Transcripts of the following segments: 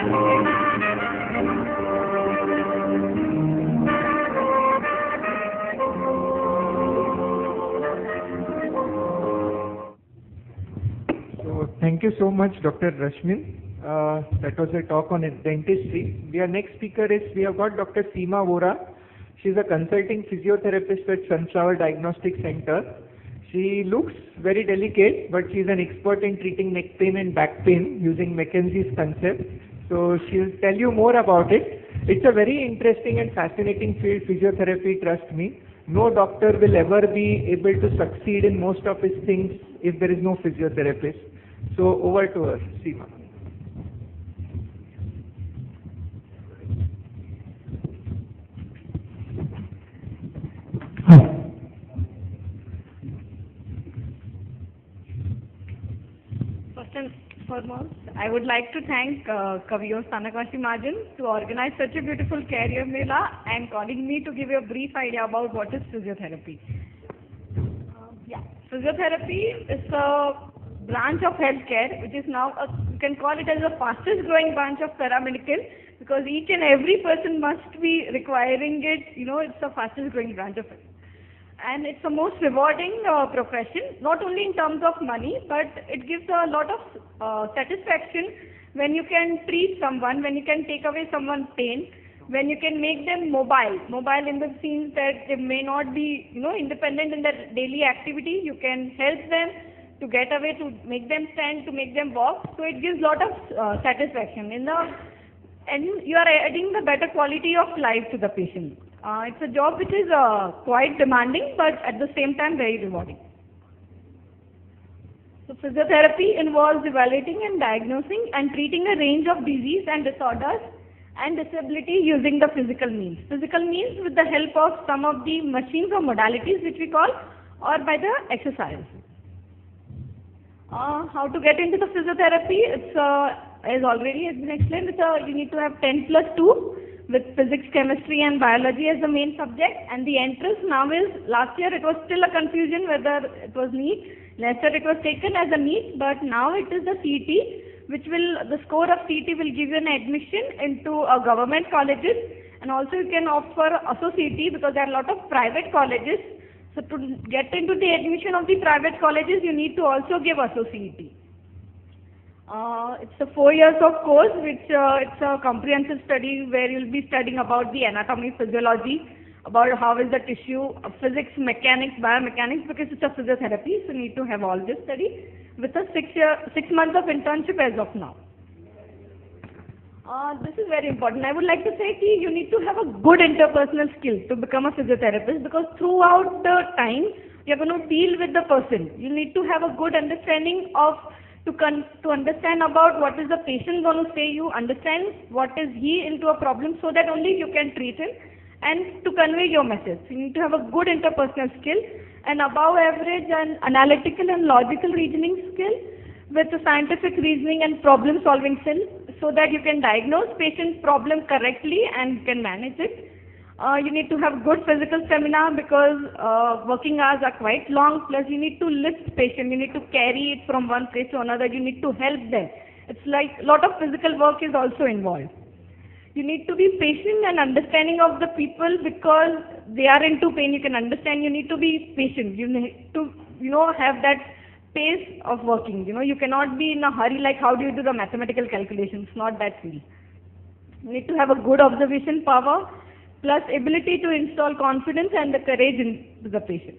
So thank you so much, Dr. Rashmin. That was a talk on dentistry. Our next speaker is, we have got Dr. Seema Vora. She is a consulting physiotherapist at Sunflower Diagnostic Center. She looks very delicate, but she is an expert in treating neck pain and back pain using McKenzie's concept. So she will tell you more about it. It's a very interesting and fascinating field, physiotherapy, trust me. No doctor will ever be able to succeed in most of his things if there is no physiotherapist. So over to her, Seema. First and foremost, I would like to thank Kaviyo Sanakashi Majan to organize such a beautiful career mela and calling me to give you a brief idea about what is physiotherapy. Physiotherapy is a branch of healthcare which is now, you can call it as the fastest growing branch of paramedical, because each and every person must be requiring it. It's the fastest growing branch of it. And it's the most rewarding profession, not only in terms of money, but it gives a lot of satisfaction when you can treat someone, when you can take away someone's pain, when you can make them mobile in the sense that they may not be, independent in their daily activity. You can help them to get away, to make them stand, to make them walk. So it gives a lot of satisfaction and you are adding the better quality of life to the patient. It's a job which is quite demanding, but at the same time very rewarding. So physiotherapy involves evaluating and diagnosing and treating a range of disease and disorders and disability using the physical means. Physical means with the help of some of the machines or modalities which we call, or by the exercise. How to get into the physiotherapy? It's as already has been explained, you need to have 10+2 with physics, chemistry and biology as the main subject, and the entrance now is, last year it was still a confusion whether it was NEET. Last year it was taken as a NEET, but now it is the CET, which will, the score of CET will give you an admission into government colleges, and also you can opt for ASSO-CET because there are a lot of private colleges. So to get into the admission of the private colleges, you need to also give ASSO-CET. It's a 4 years of course, which it's a comprehensive study where you'll be studying about the anatomy, physiology, about how is the tissue, physics, mechanics, biomechanics, because it's a physiotherapy, so you need to have all this study with a 6 months of internship as of now. This is very important. I would like to say that you need to have a good interpersonal skill to become a physiotherapist, because throughout the time you're going to deal with the person. You need to have a good understanding of to understand about what is the patient going to say, you understand what is he into a problem, so that only you can treat him and to convey your message. So you need to have a good interpersonal skill and above average and analytical and logical reasoning skill with the scientific reasoning and problem solving skill, so that you can diagnose patient's problem correctly and can manage it. You need to have good physical stamina because working hours are quite long, plus you need to lift patient, you need to carry it from one place to another, you need to help them. It's like a lot of physical work is also involved. You need to be patient and understanding of the people because they are into pain, you can understand, you need to be patient, you need to have that pace of working, you cannot be in a hurry like how do you do the mathematical calculations, not that field. You need to have a good observation power, plus ability to install confidence and the courage in the patient.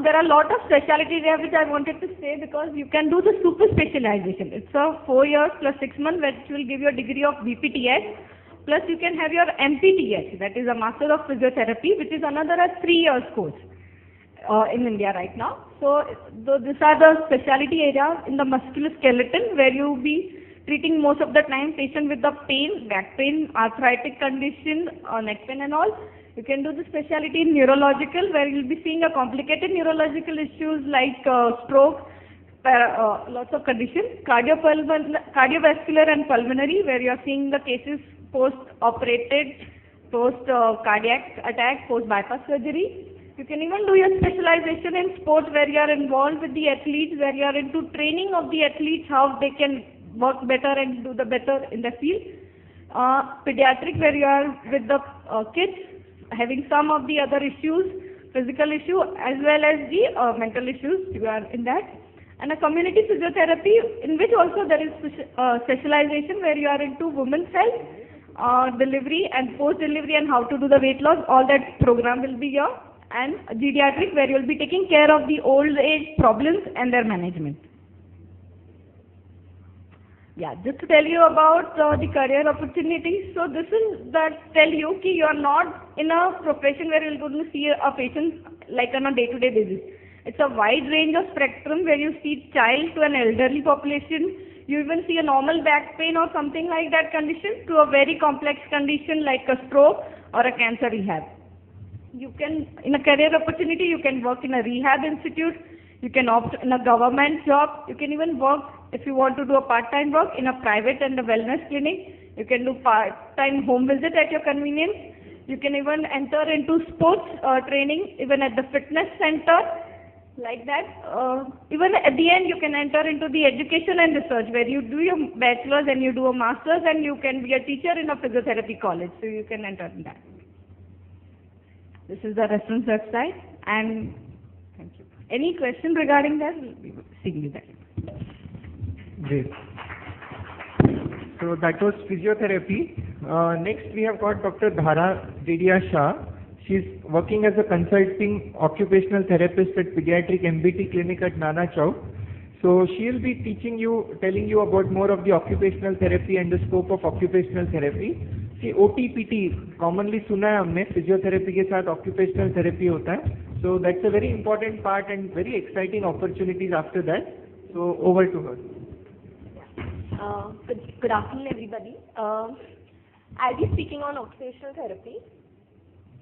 There are a lot of specialties there which I wanted to say, because you can do the super specialization. It's a 4 years plus 6 months which will give you a degree of BPTS, plus you can have your MPTS, that is a Master of Physiotherapy, which is another 3 years course in India right now. So these are the specialty areas in the musculoskeletal where you will be treating most of the time patient with the pain, back pain, arthritic condition, neck pain and all. You can do the specialty in neurological where you will be seeing a complicated neurological issues like stroke, lots of conditions, cardiovascular and pulmonary where you are seeing the cases post-operated, post-cardiac attack, post-bypass surgery. You can even do your specialization in sports where you are involved with the athletes, where you are into training of the athletes, how they can work better and do the better in the field. Pediatric, where you are with the kids, having some of the other issues, physical issue as well as the mental issues, you are in that. And a community physiotherapy, in which also there is specialization, where you are into women's health, delivery and post-delivery, and how to do the weight loss. All that program will be here. And geriatric, where you will be taking care of the old age problems and their management. Yeah, just to tell you about the career opportunities. So this is that tell you that you are not in a profession where you are going to see a patient like on a day-to-day basis. It's a wide range of spectrum where you see child to an elderly population. You even see a normal back pain or something like that condition to a very complex condition like a stroke or a cancer rehab. You can, in a career opportunity, you can work in a rehab institute. You can opt in a government job. You can even work, if you want to do a part-time work, in a private and a wellness clinic. You can do part-time home visit at your convenience. You can even enter into sports training, even at the fitness center, like that. Even at the end, you can enter into the education and research, where you do your bachelor's and you do a master's, and you can be a teacher in a physiotherapy college. So you can enter in that. This is the reference website, and thank you. Any question regarding that? We'll be seeing you there. Great. So that was physiotherapy. Next we have got Dr. Dhara Dedia Shah. She's working as a consulting occupational therapist at Pediatric MBT Clinic at Nana Chowk. So she will be teaching you, telling you about more of the occupational therapy and the scope of occupational therapy. See, OTPT commonly सुना है हमने, physiotherapy के साथ occupational therapy होता है. So that's a very important part and very exciting opportunities after that. So over to her. Good afternoon, everybody. I'll be speaking on occupational therapy.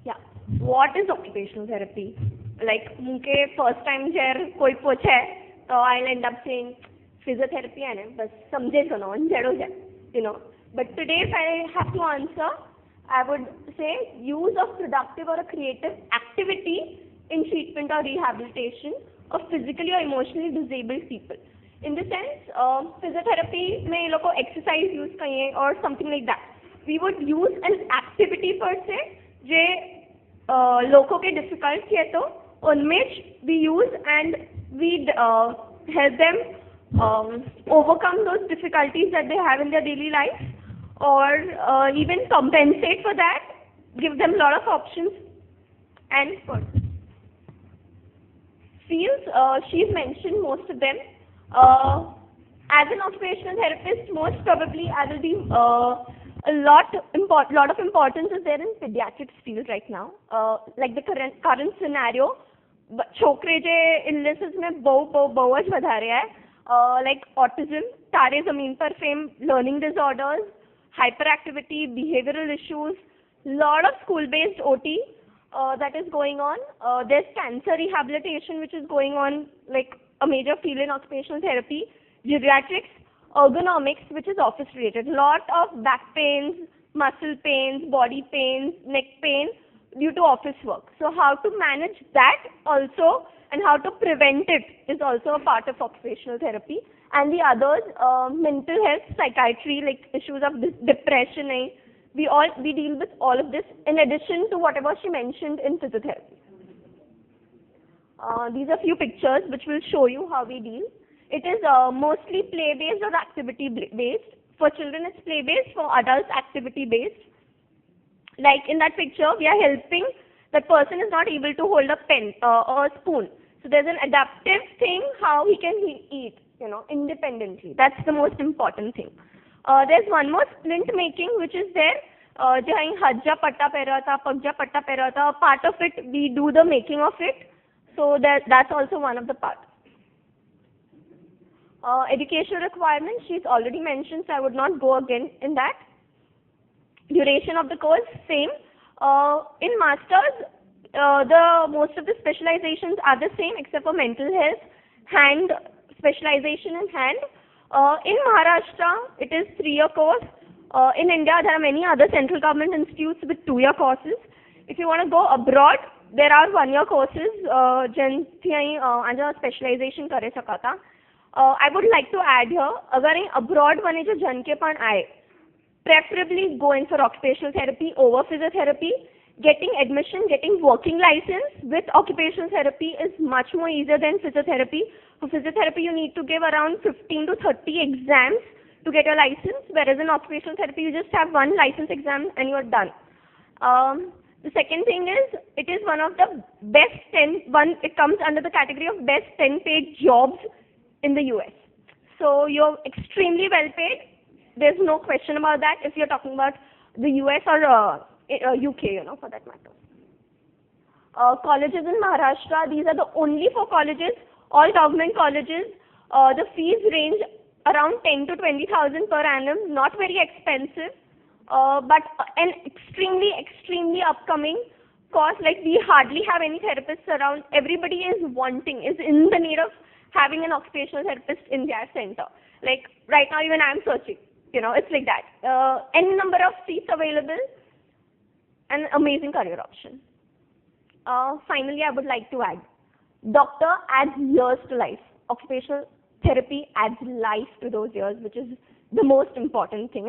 Yeah. What is occupational therapy? Like, मुझे first time chair कोई पूछे, तो I'll end up saying physiotherapy है ना, बस समझे सुनो, अंधेरो जाए, you know. But today, if I have to answer, I would say use of productive or a creative activity in treatment or rehabilitation of physically or emotionally disabled people. In the sense, physiotherapy में ये लोग को exercise use करिए or something like that. We would use an activity per se, जे लोगों के difficult है तो उनमें we use and we help them overcome those difficulties that they have in their daily life, or even compensate for that, give them a lot of options. And fields, she's mentioned most of them. As an occupational therapist, most probably I will be a lot of importance is there in pediatrics field right now. Like the current scenario, छोकरे J illnesses में बहुत बढ़ा रहा है, like autism, तारे ज़मीन पर fame, learning disorders, hyperactivity, behavioral issues, lot of school-based OT that is going on. There's cancer rehabilitation which is going on, like a major field in occupational therapy, geriatrics, ergonomics, which is office-related. Lot of back pains, muscle pains, body pains, neck pain due to office work. So how to manage that also and how to prevent it is also a part of occupational therapy. And the others, mental health, psychiatry, like issues of depression, we deal with all of this in addition to whatever she mentioned in physiotherapy. These are few pictures which will show you how we deal. It is mostly play-based or activity-based. For children it's play-based, for adults activity-based. Like in that picture, we are helping, that person is not able to hold a pen or a spoon. So there's an adaptive thing how he can eat, you know, independently. That's the most important thing. There's one more splint making which is there. Jahan hajja patta pehra tha, pagja patta pehra tha, part of it we do the making of it. So that's also one of the parts. Educational requirements, she's already mentioned, so I would not go again in that. Duration of the course, same. In masters, most of the specializations are the same except for mental health, hand, specialization in hand. In Maharashtra, it is 3-year course. In India, there are many other central government institutes with 2-year courses. If you want to go abroad, there are 1-year courses, under specialization kare sakata. I would like to add here, अगर abroad वाले जो जन के पान आए, preferably go in for occupational therapy over physiotherapy. Getting admission, getting working license with occupational therapy is much more easier than physiotherapy. For physiotherapy, you need to give around 15 to 30 exams to get your license, whereas in occupational therapy, you just have one license exam and you're done. The second thing is, it is one of the best it comes under the category of best 10 paid jobs in the US. So you're extremely well paid. There's no question about that if you're talking about the US or UK, for that matter. Colleges in Maharashtra, these are the only 4 colleges, all government colleges. The fees range around 10 to 20,000 per annum, not very expensive, but an extremely, extremely upcoming course. Like, we hardly have any therapists around. Everybody is in the need of having an occupational therapist in their center. Like, right now, even I'm searching, it's like that. Any number of seats available, an amazing career option. Finally, I would like to add, doctor adds years to life. Occupational therapy adds life to those years, which is the most important thing.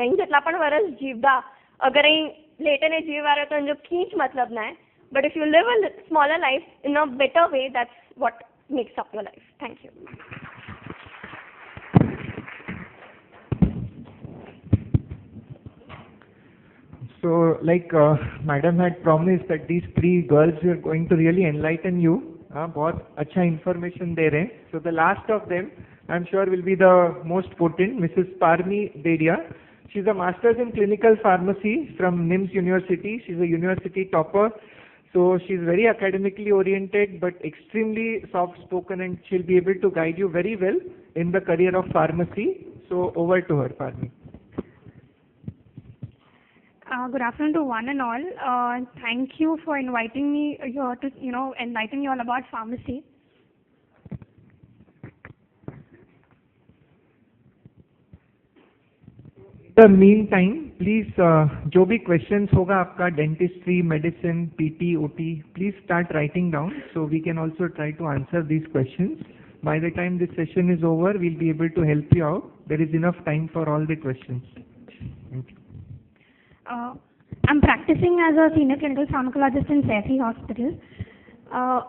But if you live a smaller life in a better way, that's what makes up your life. Thank you. So, like madam had promised that these 3 girls are going to really enlighten you. बहुत अच्छा information दे रहे हैं. So the last of them, I'm sure, will be the most potent, Mrs. Parmi Dedia. She's a master's in clinical pharmacy from NIMS University. She's a university topper. So she's very academically oriented, but extremely soft-spoken, and she'll be able to guide you very well in the career of pharmacy. So over to her, Parmi. Good afternoon to one and all. Thank you for inviting me here to, enlighten you all about pharmacy. In the meantime, please, जो भी questions होगा आपका dentistry, medicine, PT, OT, please start writing down so we can also try to answer these questions. By the time this session is over, we'll be able to help you out. There is enough time for all the questions. Thank you. I'm practicing as a senior clinical pharmacologist in Sethi Hospital.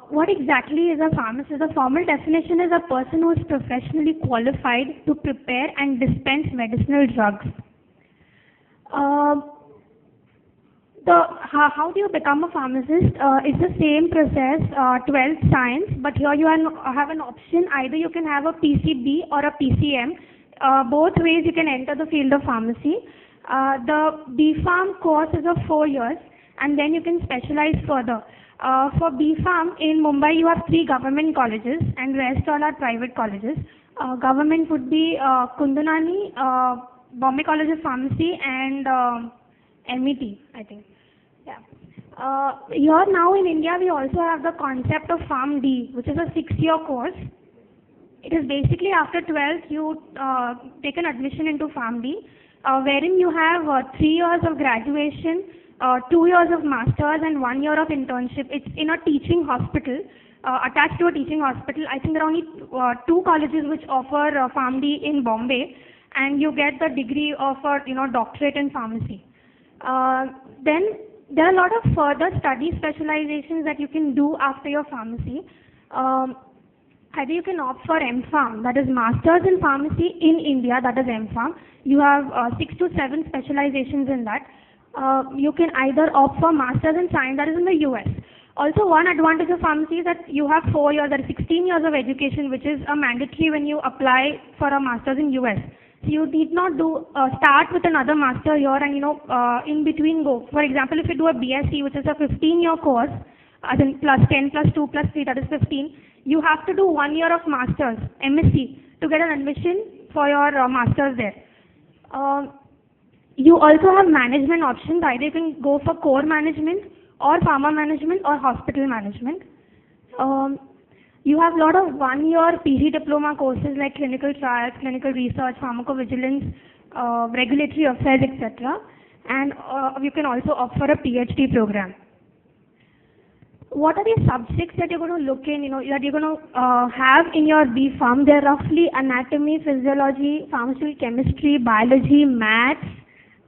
What exactly is a pharmacist? The formal definition is a person who is professionally qualified to prepare and dispense medicinal drugs. How do you become a pharmacist? It's the same process, 12th science, but here you have an option. Either you can have a PCB or a PCM. Both ways you can enter the field of pharmacy. The B.Pharm course is of 4 years, and then you can specialize further. For B.Pharm, in Mumbai you have 3 government colleges, and rest all are private colleges. Government would be Kundunani, Bombay College of Pharmacy, and MET, I think. Yeah. Here now in India we also have the concept of PharmD, which is a 6-year course. It is basically after 12th you take an admission into PharmD. Wherein you have 3 years of graduation, 2 years of masters, and 1 year of internship. It's in a teaching hospital, attached to a teaching hospital. I think there are only 2 colleges which offer PharmD in Bombay, and you get the degree of a doctorate in pharmacy. Then there are a lot of further study specializations that you can do after your pharmacy. Either you can opt for M.Pharm, that is Masters in Pharmacy in India, that is M.Pharm. You have 6 to 7 specializations in that. You can either opt for Masters in Science, that is in the US. Also, one advantage of pharmacy is that you have 4 years, that is 16 years of education, which is a mandatory when you apply for a Masters in US. So you need not start with another master here and in between go. For example, if you do a BSc, which is a 15-year course, as in plus 10 plus 2 plus 3, that is 15, you have to do 1 year of masters, MSc, to get an admission for your masters there. You also have management options. Either you can go for core management or pharma management or hospital management. You have a lot of 1-year PG diploma courses like clinical trials, clinical research, pharmacovigilance, regulatory affairs, etc. And you can also opt for a PhD program. what are the subjects that you're going to look in, that you're going to have in your B Pharm? They're roughly anatomy, physiology, pharmaceutical chemistry, biology, maths,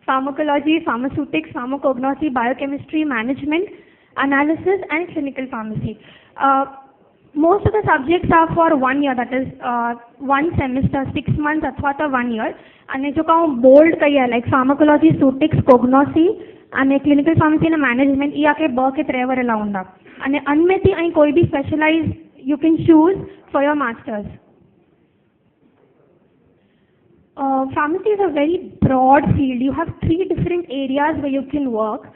pharmacology, pharmaceutics, pharmacognosy, biochemistry, management, analysis, and clinical pharmacy. Most of the subjects are for 1 year, that is one semester, 6 months, athwa 1 year. And जो कहूँ bold कही है, like pharmacology, pharmaceutics, cognosy, and clinical pharmacy and management, ये आके 2 के 3 वर लाऊंगा. And अनमेती आई कोई भी specialize you can choose for your masters. Pharmacy is a very broad field. You have 3 different areas where you can work.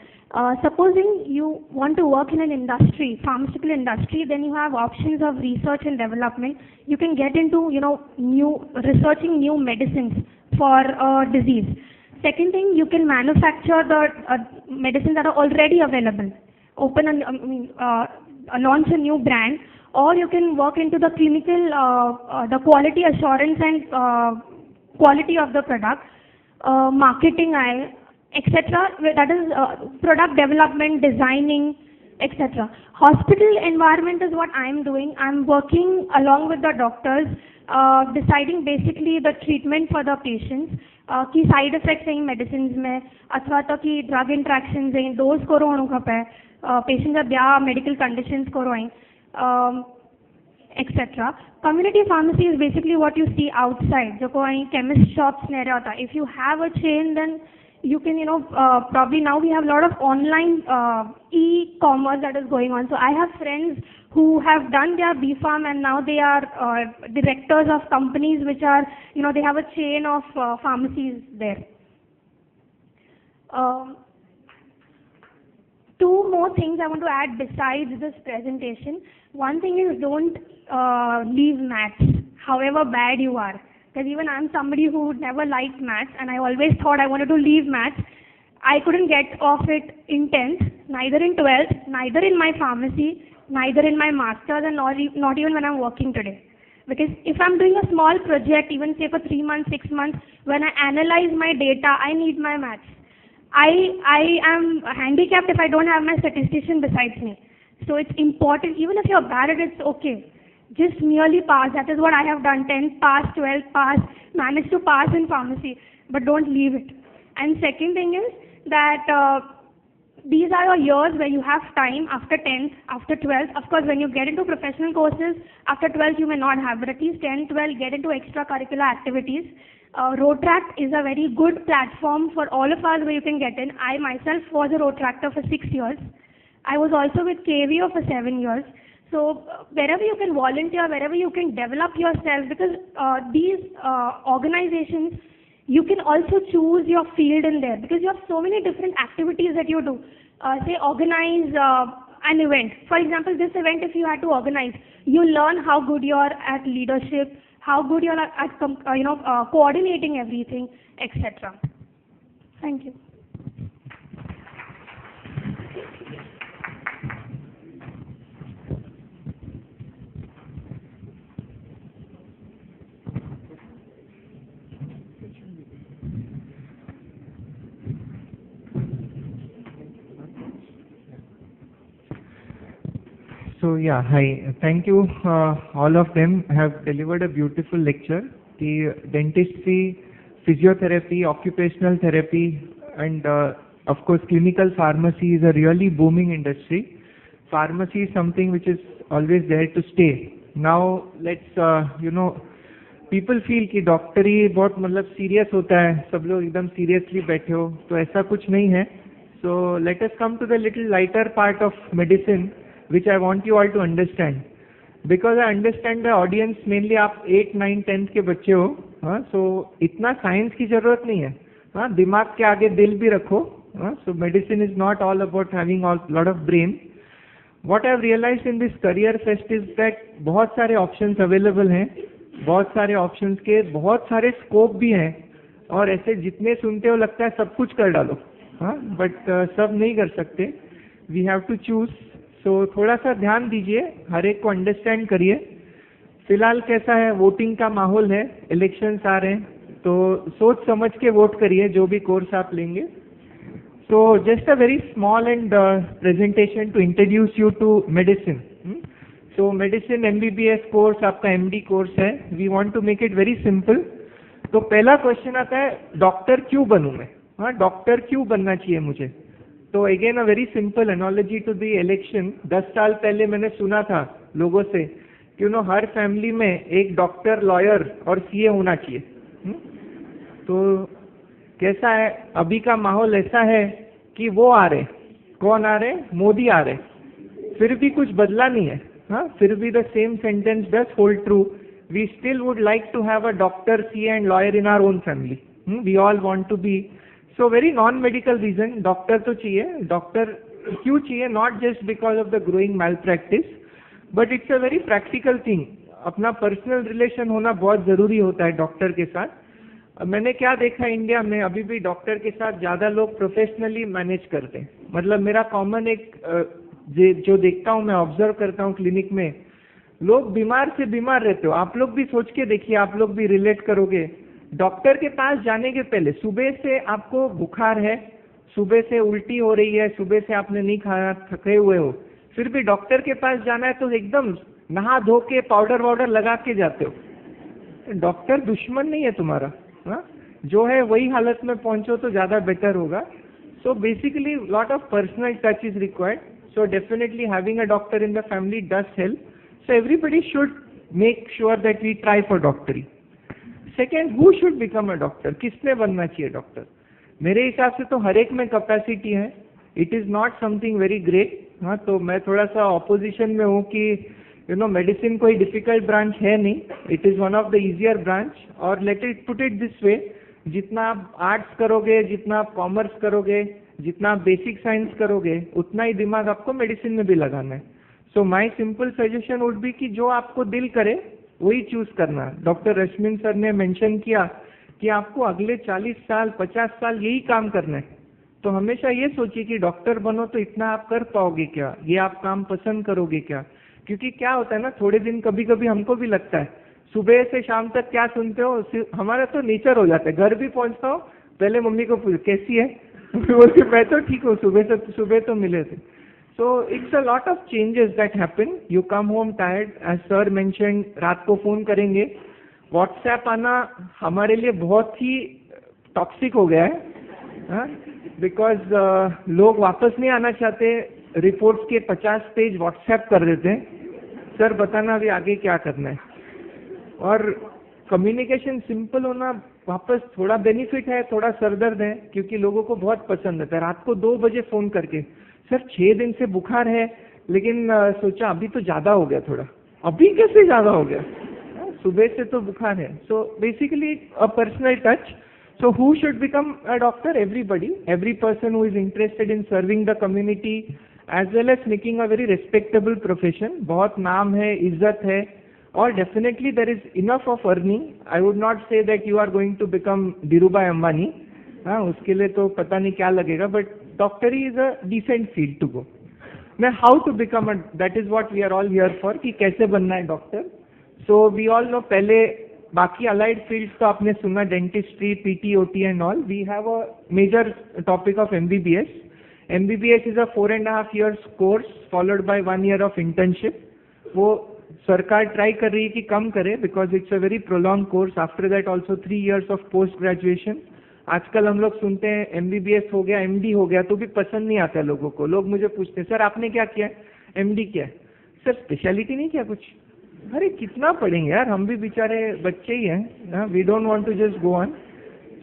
Supposing you want to work in an industry, pharmaceutical industry, then you have options of research and development. You can get into, researching new medicines for a disease. Second thing, you can manufacture the medicines that are already available. Launch a new brand, or you can work into the clinical, the quality assurance and quality of the product, marketing, etc. That is product development, designing, etc. Hospital environment is what I am doing. I am working along with the doctors, deciding basically the treatment for the patients. की side effects हैं medicines में, अथवा तो की drug interactions हैं, dose को रोहनु खपे, patient का ब्या medical conditions को रोएं, etc. Community pharmacy is basically what you see outside. जो कोई chemist shops नहीं रहता. If you have a chain, then you can, probably now we have a lot of online e-commerce that is going on. So I have friends who have done their B Pharm and now they are directors of companies which are, they have a chain of pharmacies there. 2 more things I want to add besides this presentation. One thing is don't leave maths, however bad you are. Because even I'm somebody who never liked maths and I always thought I wanted to leave maths. I couldn't get off it in 10th, neither in 12th, neither in my pharmacy, neither in my master's, and not even when I'm working today. Because if I'm doing a small project, even say for 3 months, 6 months, when I analyze my data, I need my maths. I am handicapped if I don't have my statistician besides me. So it's important, even if you're bad at it, it's okay. Just merely pass. That is what I have done. 10th pass, 12th pass, managed to pass in pharmacy, but don't leave it. And second thing is that these are your years where you have time after 10th, after 12th. Of course, when you get into professional courses, after 12th you may not have, but at least 10, 12, get into extracurricular activities. Rotract is a very good platform for all of us where you can get in. I myself was a Rotractor for 6 years. I was also with KVO for 7 years. So wherever you can volunteer, wherever you can develop yourself, because these organizations, you can also choose your field in there, because you have so many different activities that you do. Say organize an event. For example, this event if you had to organize, you learn how good you are at leadership, how good you are at coordinating everything, etc. Thank you. So yeah, hi. Thank you. All of them have delivered a beautiful lecture. The dentistry, physiotherapy, occupational therapy, and of course clinical pharmacy is a really booming industry. Pharmacy is something which is always there to stay. Now let's people feel कि doctor ही बहुत मतलब serious होता है, सब लोग एकदम seriously बैठे हो, तो ऐसा कुछ नहीं है. So let us come to the little lighter part of medicine, which I want you all to understand, because I understand the audience mainly आप 8, 9, 10 के बच्चे हो, so इतना साइंस की जरूरत नहीं है, दिमाग के आगे दिल भी रखो. So medicine is not all about having a lot of brain. What I have realized in this career fest is that बहुत सारे options available हैं, बहुत सारे options के बहुत सारे scope भी हैं, और ऐसे जितने सुनते हो लगता है सब कुछ कर डालो, but सब नहीं कर सकते. We have to choose. तो थोड़ा सा ध्यान दीजिए, हर एक को अंडरस्टैंड करिए. फिलहाल कैसा है, वोटिंग का माहौल है, इलेक्शंस आ रहे हैं, तो सोच समझ के वोट करिए जो भी कोर्स आप लेंगे. So just a very small and presentation to introduce you to medicine. So medicine MBBS course आपका MD कोर्स है. We want to make it very simple. तो पहला क्वेश्चन आता है डॉक्टर क्यों बनूं मैं? हाँ, डॉक्टर क्यों बनना चाहिए मुझे? तो again a very simple analogy to the election. 10 साल पहले मैंने सुना था लोगों से कि हर फैमिली में एक डॉक्टर, लॉयर और सीए होना चाहिए. तो कैसा है अभी का माहौल? ऐसा है कि वो आ रहे. कौन आ रहे? मोदी आ रहे. फिर भी कुछ बदला नहीं है. हाँ, फिर भी the same sentence does hold true. We still would like to have a doctor, CA and lawyer in our own family. We all want to be. So very non medical reason doctor तो चाहिए. Doctor क्यों चाहिए? Not just because of the growing malpractice, but it's a very practical thing. अपना personal relation होना बहुत जरूरी होता है डॉक्टर के साथ. मैंने क्या देखा इंडिया में, अभी भी डॉक्टर के साथ ज्यादा लोग प्रोफेशनली मैनेज करते हैं. मतलब मेरा कॉमन एक जो देखता हूँ, मैं ऑब्जर्व करता हूँ क्लिनिक में, लोग बीमार से बीमार रहते हो. आप लोग भी सोच के देखिए, आप लोग भी रिलेट करोगे. डॉक्टर के पास जाने के पहले सुबह से आपको बुखार है, सुबह से उल्टी हो रही है, सुबह से आपने नहीं खाया, थके हुए हो, फिर भी डॉक्टर के पास जाना है तो एकदम नहा धो के पाउडर वाउडर लगा के जाते हो. डॉक्टर दुश्मन नहीं है तुम्हारा. हाँ, जो है वही हालत में पहुंचो तो ज्यादा बेटर होगा. So basically lot of personal touch is required. So definitely having a doctor in the family does help. So everybody should make sure that we try for डॉक्टरी. Second, who should become a doctor? किसने बनना चाहिए doctor? मेरे हिसाब से तो हर एक में कैपेसिटी है. It is not something very great. हाँ, तो मैं थोड़ा सा ऑपोजिशन में हूँ कि मेडिसिन कोई डिफिकल्ट ब्रांच है नहीं. It is one of the easier branch. और let it put it this way, जितना आप आर्ट्स करोगे, जितना आप कॉमर्स करोगे, जितना आप बेसिक साइंस करोगे, उतना ही दिमाग आपको मेडिसिन में भी लगाना है. So my simple suggestion would be कि जो आपको दिल करे वही चूज करना. डॉक्टर रश्मिन सर ने मेंशन किया कि आपको अगले 40 साल 50 साल यही काम करना है. तो हमेशा ये सोचिए कि डॉक्टर बनो तो इतना आप कर पाओगे क्या, ये आप काम पसंद करोगे क्या. क्योंकि क्या होता है ना, थोड़े दिन कभी कभी हमको भी लगता है सुबह से शाम तक क्या सुनते हो, हमारा तो नेचर हो जाता है. घर भी पहुंचता हूँ पहले मम्मी को पूछ कैसी है, बोलती मैं तो ठीक हूँ, सुबह तो मिले थे. So it's a lot of changes that happen. You come home tired, as sir mention, रात को फोन करेंगे. व्हाट्सएप आना हमारे लिए बहुत ही टॉक्सिक हो गया है, बिकॉज लोग वापस नहीं आना चाहते. रिपोर्ट्स के 50 पेज व्हाट्सएप कर देते हैं, सर बताना अभी आगे क्या करना है. और कम्युनिकेशन सिंपल होना वापस थोड़ा बेनिफिट है, थोड़ा सरदर्द है, क्योंकि लोगों को बहुत पसंद आता है. रात को 2 बजे फोन करके, सर 6 दिन से बुखार है, लेकिन सोचा अभी तो ज्यादा हो गया थोड़ा. अभी कैसे ज्यादा हो गया? सुबह से तो बुखार है. So basically a personal touch. So who should become a doctor? Everybody. Every person who is interested in serving the community as well as making a very respectable profession. बहुत नाम है, इज्जत है, और definitely there is enough of earning. I would not say that you are going to become Dhirubhai Ambani. हाँ, उसके लिए तो पता नहीं क्या लगेगा, but doctory is a decent field to go. Now how to become a, that is what we are all here for, कि कैसे बनना है doctor. So we all know पहले बाकी अलाइड फील्ड्स तो आपने सुना, dentistry, PT, OT and all. We have a major topic of MBBS. MBBS is a 4.5 years course followed by 1 year of internship. वो सरकार ट्राई कर रही है कि कम करे, because it's a very prolong course. After that also 3 years of post graduation. आजकल हम लोग सुनते हैं एमबीबीएस हो गया, एमडी हो गया, तो भी पसंद नहीं आता लोगों को. लोग मुझे पूछते हैं, सर आपने क्या किया? एमडी किया. सर स्पेशलिटी नहीं किया कुछ? अरे कितना पढ़ेंगे यार, हम भी बेचारे बच्चे ही हैं. We don't want to just go on.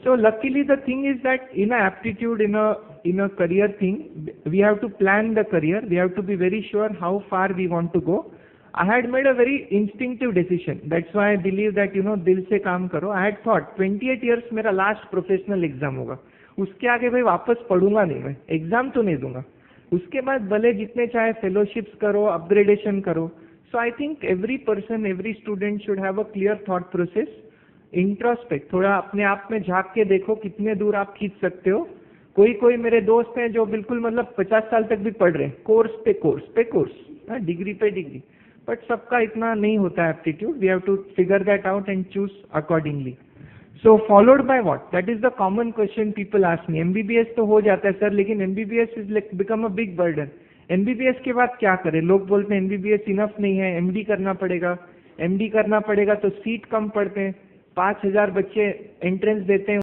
So luckily the thing is that in a aptitude, in a career thing, we have to plan the career. We have to be very sure how far we want to go. I had made a very instinctive decision. That's why I believe that दिल से काम करो. I had thought 28 years मेरा last professional exam होगा, उसके आगे भाई वापस पढ़ूंगा नहीं, मैं एग्जाम तो नहीं दूंगा. उसके बाद भले जितने चाहे फेलोशिप्स करो, अपग्रेडेशन करो. So I think every person, every student should have a clear thought process. Introspect, थोड़ा अपने आप में झांक के देखो कितने दूर आप खींच सकते हो. कोई मेरे दोस्त हैं जो बिल्कुल मतलब 50 साल तक भी पढ़ रहे हैं, कोर्स पे कोर्स, डिग्री पे डिग्री. बट सबका इतना नहीं होता है aptitude. We have to figure that out and choose accordingly. So followed by what? That is the common question people ask me. MBBS तो हो जाता है सर, लेकिन MBBS is like become a big burden. MBBS के बाद क्या करें? लोग बोलते हैं MBBS इनफ नहीं है, MD करना पड़ेगा. MD करना पड़ेगा तो सीट कम पड़ते हैं. 5,000 बच्चे एंट्रेंस देते हैं.